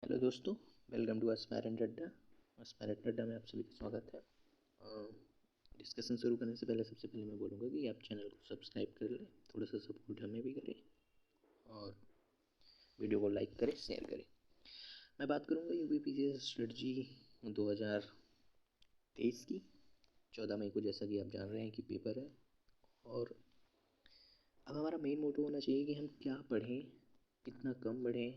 Hello दोस्तों, welcome to अस्पायरेंट अड्डा। अस्पायरेंट अड्डा में आप सभी का स्वागत है। डिस्कशन शुरू करने से पहले सबसे पहले मैं बोलूँगा कि आप चैनल को सब्सक्राइब कर लें, थोड़ा सा सपोर्ट हमें भी करें और वीडियो को लाइक करें, शेयर करें। मैं बात करूँगा यूपीपीसीएस स्ट्रेटजी 2023 की 14 मई को, जैसा कि आप जान रहे हैं कि पेपर है। और अब हमारा मेन मोटो होना चाहिए कि हम क्या पढ़ें, कितना कम पढ़ें,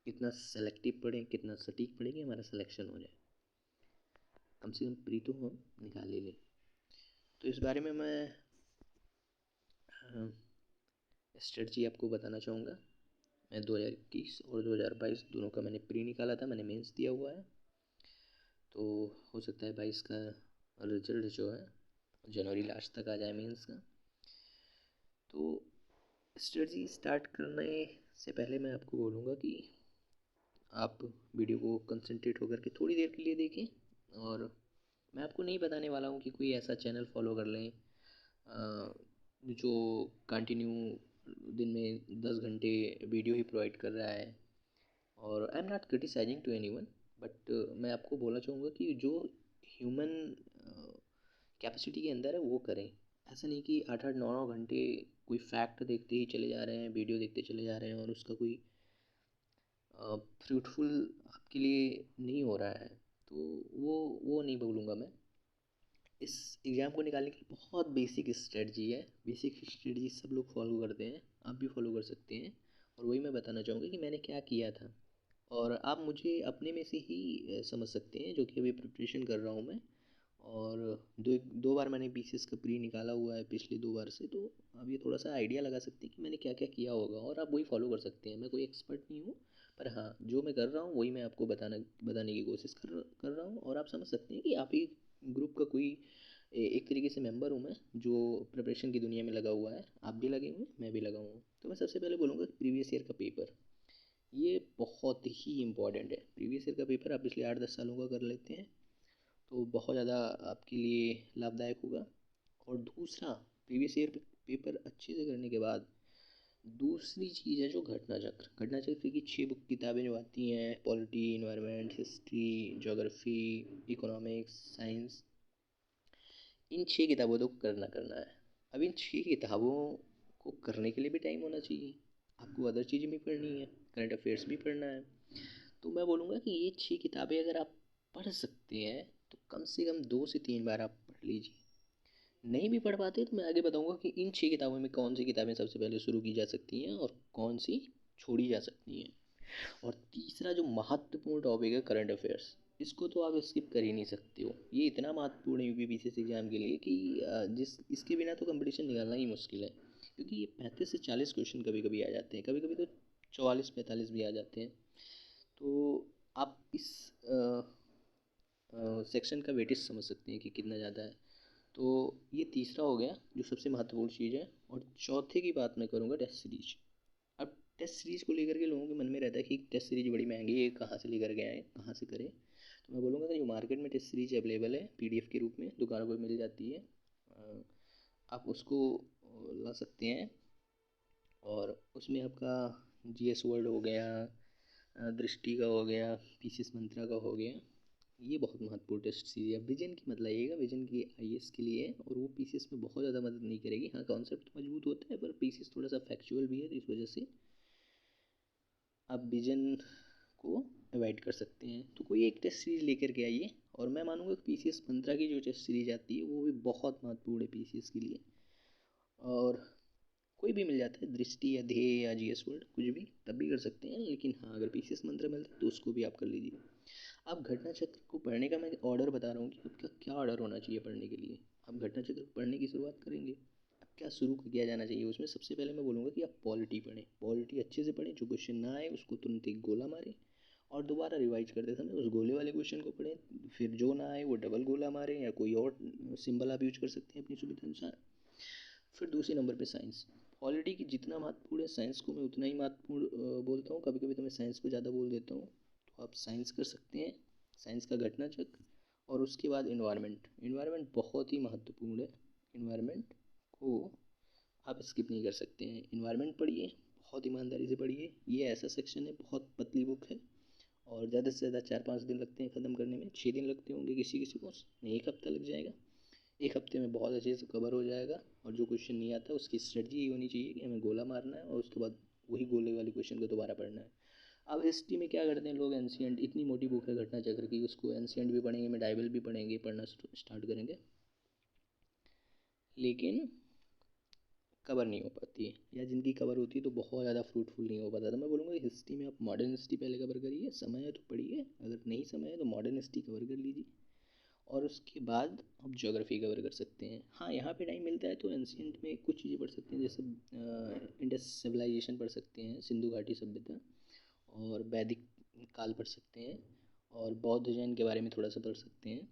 कितना सेलेक्टिव पढ़ें, कितना सटीक पढ़ें कि हमारा सिलेक्शन हो जाए, कम से कम प्री तो हम निकाल ही लें। तो इस बारे में मैं स्ट्रेटजी आपको बताना चाहूँगा। मैं 2021 और 2022 दोनों का मैंने प्री निकाला था, मैंने मेंस दिया हुआ है। तो हो सकता है 22 का रिजल्ट जो है जनवरी लास्ट तक आ जाए मेंस का। तो स्ट्रेटजी स्टार्ट करने से पहले मैं आपको बोलूँगा कि आप वीडियो को कंसंट्रेट होकर के थोड़ी देर के लिए देखें। और मैं आपको नहीं बताने वाला हूँ कि कोई ऐसा चैनल फॉलो कर लें जो कंटिन्यू दिन में 10 घंटे वीडियो ही प्रोवाइड कर रहा है। और I am not criticising to anyone, but मैं आपको बोलना चाहूँगा कि जो ह्यूमन कैपेसिटी के अंदर है वो करें। ऐसा नहीं कि 8-8 9-9 घंटे कोई फैक्ट देखते ही चले जा रहे हैं, वीडियो देखते चले जा रहे हैं और उसका कोई फ्रूटफुल आपके लिए नहीं हो रहा है। तो वो नहीं बोलूँगा मैं। इस एग्ज़ाम को निकालने की बहुत बेसिक स्ट्रेटजी है। बेसिक स्ट्रेटजी सब लोग फॉलो करते हैं, आप भी फॉलो कर सकते हैं। और वही मैं बताना चाहूँगा कि मैंने क्या किया था, और आप मुझे अपने में से ही समझ सकते हैं, जो कि अभी प्रिपरेशन कर रहा हूँ मैं। और दो बार मैंने बीसीएस का प्री निकाला हुआ है पिछले 2 बार से, तो अब ये थोड़ा सा आइडिया लगा सकते हैं कि मैंने क्या क्या किया होगा, और आप वही फॉलो कर सकते हैं। मैं कोई एक्सपर्ट नहीं हूँ, पर हाँ, जो मैं कर रहा हूँ वही मैं आपको बताने की कोशिश कर रहा हूँ। और आप समझ सकते हैं कि आप ही ग्रुप का कोई एक तरीके से मेंबर हूँ मैं, जो प्रिपरेशन की दुनिया में लगा हुआ है। आप भी लगे हुए हैं, मैं भी लगा हुआ हूँ। तो मैं सबसे पहले बोलूँगा प्रीवियस ईयर का पेपर, ये बहुत ही इम्पॉर्टेंट है। प्रीवियस ईयर का पेपर आप पिछले 8-10 सालों का कर लेते हैं तो बहुत ज़्यादा आपके लिए लाभदायक होगा। और दूसरा, प्रीवियस ईयर पेपर अच्छे से करने के बाद दूसरी चीज़ है जो घटना चक्र। घटना चक्र की 6 बुक किताबें जो आती हैं, polity, environment, history, geography, economics, science, इन 6 किताबों को करना है। अब इन 6 किताबों को करने के लिए भी टाइम होना चाहिए। आपको अदर चीज़ें भी पढ़नी है, करंट अफेयर्स भी पढ़ना है। तो मैं बोलूँगा कि ये 6 किताबें अगर आप पढ़ सकते हैं तो कम से कम 2 से 3 बार आप पढ़ लीजिए। नहीं भी पढ़ पाते तो मैं आगे बताऊँगा कि इन 6 किताबों में कौन सी किताबें सबसे पहले शुरू की जा सकती हैं और कौन सी छोड़ी जा सकती हैं। और तीसरा जो महत्वपूर्ण टॉपिक है, करंट अफेयर्स, इसको तो आप स्किप कर ही नहीं सकते हो। ये इतना महत्वपूर्ण है यूपीपीसीएस एग्ज़ाम के लिए कि इसके बिना तो कंपटीशन निकालना ही मुश्किल है। क्योंकि ये 35 से 40 क्वेश्चन कभी कभी आ जाते हैं, कभी कभी तो 44-45 भी आ जाते हैं। तो आप इस सेक्शन का वेटेज समझ सकते हैं कि कितना ज़्यादा है। तो ये तीसरा हो गया जो सबसे महत्वपूर्ण चीज़ है। और चौथे की बात मैं करूँगा, टेस्ट सीरीज। अब टेस्ट सीरीज़ को लेकर के लोगों के मन में रहता है कि टेस्ट सीरीज बड़ी महंगी है, कहाँ से लेकर के आएँ, कहाँ से करें। तो मैं बोलूँगा कि जो मार्केट में टेस्ट सीरीज अवेलेबल है पीडीएफ के रूप में, दुकानों पर मिल जाती है, आप उसको ला सकते हैं। और उसमें आपका जीएस वर्ल्ड हो गया, दृष्टि का हो गया, पीसीएस मंत्रा का हो गया, ये बहुत महत्वपूर्ण टेस्ट सीरीज है। विजन की मत लाइएगा, विजन की आईएएस के लिए है और वो पीसीएस में बहुत ज़्यादा मदद नहीं करेगी। हाँ, कॉन्सेप्ट मजबूत होता है पर पीसीएस थोड़ा सा फैक्चुअल भी है, तो इस वजह से आप विजन को अवॉइड कर सकते हैं। तो कोई एक टेस्ट सीरीज लेकर के आइए। और मैं मानूंगा कि पीसीएस 15 की जो टेस्ट सीरीज आती है वो भी बहुत महत्वपूर्ण है पीसीएस के लिए। और कोई भी मिल जाता है, दृष्टि या ध्येय या जीएस वर्ल्ड, कुछ भी तब भी कर सकते हैं। लेकिन हाँ, अगर पीसीएस मंत्र मिलता है तो उसको भी आप कर लीजिए। आप घटना चक्र को पढ़ने का मैं ऑर्डर बता रहा हूँ कि आपका क्या ऑर्डर होना चाहिए पढ़ने के लिए। आप घटना चक्र पढ़ने की शुरुआत करेंगे, अब क्या शुरू किया जाना चाहिए उसमें। सबसे पहले मैं बोलूँगा कि आप पॉलिटी पढ़ें, पॉलिटी अच्छे से पढ़ें। जो क्वेश्चन ना आए उसको तुरंत एक गोला मारें और दोबारा रिवाइज करते समय उस गोले वाले क्वेश्चन को पढ़ें। फिर जो ना आए वो डबल गोला मारें, या कोई और सिंबल आप यूज कर सकते हैं अपनी सुविधा अनुसार। फिर दूसरे नंबर पे साइंस। पॉलिटी की जितना महत्वपूर्ण है साइंस को मैं उतना ही महत्वपूर्ण बोलता हूँ। कभी कभी तो मैं साइंस को ज़्यादा बोल देता हूँ। तो आप साइंस कर सकते हैं, साइंस का घटना चक्र। और उसके बाद इन्वायरमेंट। इन्वायरमेंट बहुत ही महत्वपूर्ण है, इन्वायरमेंट को आप स्किप नहीं कर सकते हैं। इन्वायरमेंट पढ़िए, बहुत ईमानदारी से पढ़िए। ये ऐसा सेक्शन है, बहुत पतली बुक है और ज़्यादा से ज़्यादा 4-5 दिन लगते हैं ख़त्म करने में, 6 दिन लगते होंगे किसी किसी को, नहीं 1 हफ़्ता लग जाएगा। 1 हफ़्ते में बहुत अच्छे से कवर हो जाएगा। और जो क्वेश्चन नहीं आता उसकी स्ट्रेटजी ये होनी चाहिए कि हमें गोला मारना है और उसके बाद वही गोले वाले क्वेश्चन को दोबारा पढ़ना है। अब हिस्ट्री में क्या करते हैं लोग, एंशिएंट इतनी मोटी बुक है घटना चक्र की, उसको एंशिएंट भी पढ़ेंगे, मेडाइवल भी पढ़ेंगे, पढ़ना स्टार्ट करेंगे, लेकिन कवर नहीं हो पाती है, या जिनकी कवर होती है तो बहुत ज़्यादा फ्रूटफुल नहीं हो पाता। तो मैं बोलूँगा हिस्ट्री में आप मॉडर्न हिस्ट्री पहले कवर करिए, समय है तो पढ़िए, अगर नहीं समय है तो मॉडर्न हिस्ट्री कवर कर लीजिए, और उसके बाद आप ज्योग्राफी कवर कर सकते हैं। हाँ, यहाँ पे टाइम मिलता है तो एंशिएंट में कुछ चीज़ें पढ़ सकते हैं, जैसे इंडस सिविलाइजेशन पढ़ सकते हैं, सिंधु घाटी सभ्यता, और वैदिक काल पढ़ सकते हैं, और बौद्ध जैन के बारे में थोड़ा सा पढ़ सकते हैं,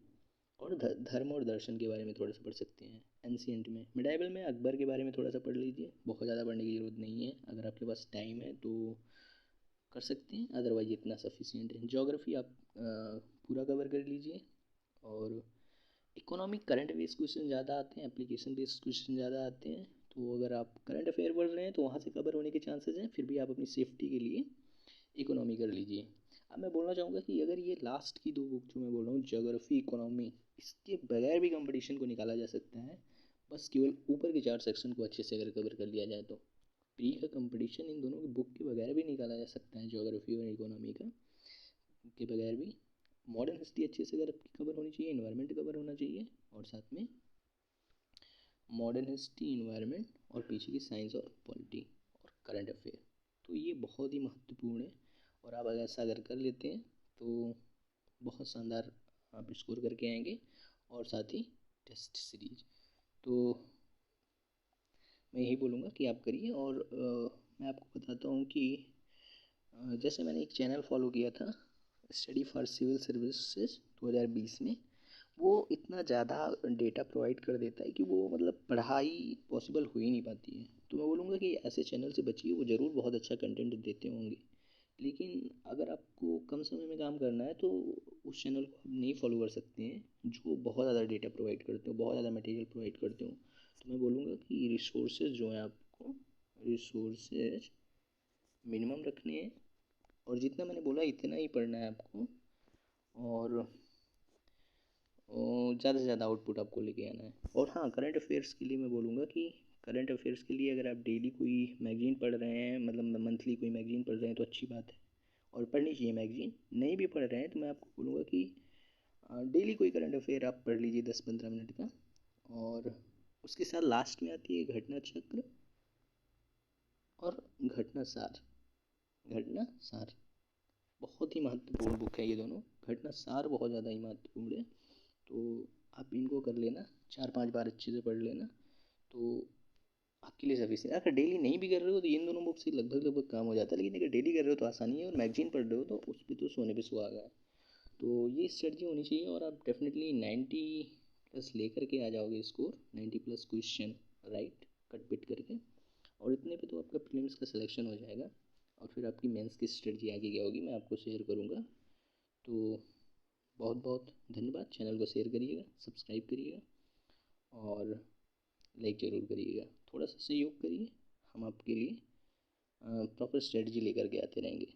और धर्म और दर्शन के बारे में थोड़ा सा पढ़ सकते हैं एंशिएंट में। मिडाइवल में अकबर के बारे में थोड़ा सा पढ़ लीजिए, बहुत ज़्यादा पढ़ने की ज़रूरत नहीं है, अगर आपके पास टाइम है तो कर सकते हैं, अदरवाइज इतना सफिशिएंट है। ज्योग्राफी आप पूरा कवर कर लीजिए। और इकोनॉमिक करंट बेस्ड क्वेश्चन ज़्यादा आते हैं, एप्लीकेशन बेस्ड क्वेश्चन ज़्यादा आते हैं, तो अगर आप करंट अफेयर पढ़ रहे हैं तो वहाँ से कवर होने के चांसेस हैं, फिर भी आप अपनी सेफ्टी के लिए इकोनॉमी कर लीजिए। अब मैं बोलना चाहूँगा कि अगर ये लास्ट की 2 बुक जो मैं बोल रहा हूँ, ज्योग्राफी, इकोनॉमी, इसके बगैर भी कंपटीशन को निकाला जा सकता है, बस केवल ऊपर के 4 सेक्शन को अच्छे से अगर कवर कर लिया जाए तो प्री का कंपटीशन इन दोनों की बुक के बगैर भी निकाला जा सकता है, ज्योग्राफी और इकोनॉमी का के बगैर भी। मॉडर्न हिस्ट्री अच्छे से अगर आपकी कवर होनी चाहिए, इन्वायरमेंट कवर होना चाहिए, और साथ में मॉडर्न हिस्ट्री, इन्वायरमेंट, और पीछे की साइंस और पॉलिटी और करंट अफेयर, तो ये बहुत ही महत्वपूर्ण है। और आप अगर ऐसा अगर कर लेते हैं तो बहुत शानदार आप स्कोर करके आएंगे, और साथ ही टेस्ट सीरीज। तो मैं यही बोलूँगा कि आप करिए। और मैं आपको बताता हूँ कि जैसे मैंने एक चैनल फॉलो किया था, स्टडी फॉर सिविल सर्विसेज 2020 में, वो इतना ज़्यादा डेटा प्रोवाइड कर देता है कि वो मतलब पढ़ाई पॉसिबल हो ही नहीं पाती है। तो मैं बोलूँगा कि ऐसे चैनल से बचिए, वो ज़रूर बहुत अच्छा कंटेंट देते होंगे, लेकिन अगर आपको कम समय में काम करना है तो उस चैनल को आप नहीं फॉलो कर सकते हैं जो बहुत ज़्यादा डेटा प्रोवाइड करते हो, बहुत ज़्यादा मटेरियल प्रोवाइड करते हो। तो मैं बोलूँगा कि रिसोर्सेज जो हैं, आपको रिसोर्सेज मिनिमम रखने हैं, और जितना मैंने बोला इतना ही पढ़ना है आपको, और ज़्यादा से ज़्यादा आउटपुट आपको लेके आना है। और हाँ, करंट अफेयर्स के लिए मैं बोलूँगा कि करंट अफेयर्स के लिए अगर आप डेली कोई मैगज़ीन पढ़ रहे हैं, मतलब मंथली कोई मैगज़ीन पढ़ रहे हैं तो अच्छी बात है, और पढ़नी चाहिए मैगज़ीन। नहीं भी पढ़ रहे हैं तो मैं आपको बोलूँगा कि डेली कोई करंट अफेयर आप पढ़ लीजिए 10-15 मिनट का। और उसके साथ लास्ट में आती है घटना चक्र और घटना सार। घटना सार बहुत ही महत्वपूर्ण बुक है ये दोनों। घटना सार बहुत ज़्यादा ही महत्वपूर्ण है, तो आप इनको कर लेना, 4-5 बार अच्छे से पढ़ लेना, तो आपके लिए सफिशिएंट। अगर डेली नहीं भी कर रहे हो तो इन दोनों बुक से लगभग लगभग काम हो जाता है, लेकिन अगर डेली कर रहे हो तो आसानी है, और मैगजीन पढ़ रहे हो तो उस पर तो सोने पे सुहागा है। तो ये स्ट्रेटजी होनी चाहिए, और आप डेफिनेटली 90+ लेकर के आ जाओगे स्कोर, 90+ क्वेश्चन राइट कट पिट करके, और इतने पे तो आपका प्रीलिम्स का सिलेक्शन हो जाएगा। और फिर आपकी मेंस की स्ट्रेटजी आगे क्या होगी मैं आपको शेयर करूँगा। तो बहुत बहुत धन्यवाद। चैनल को शेयर करिएगा, सब्सक्राइब करिएगा, और लाइक ज़रूर करिएगा। थोड़ा सा सहयोग करिए, हम आपके लिए प्रॉपर स्ट्रेटजी लेकर के आते रहेंगे।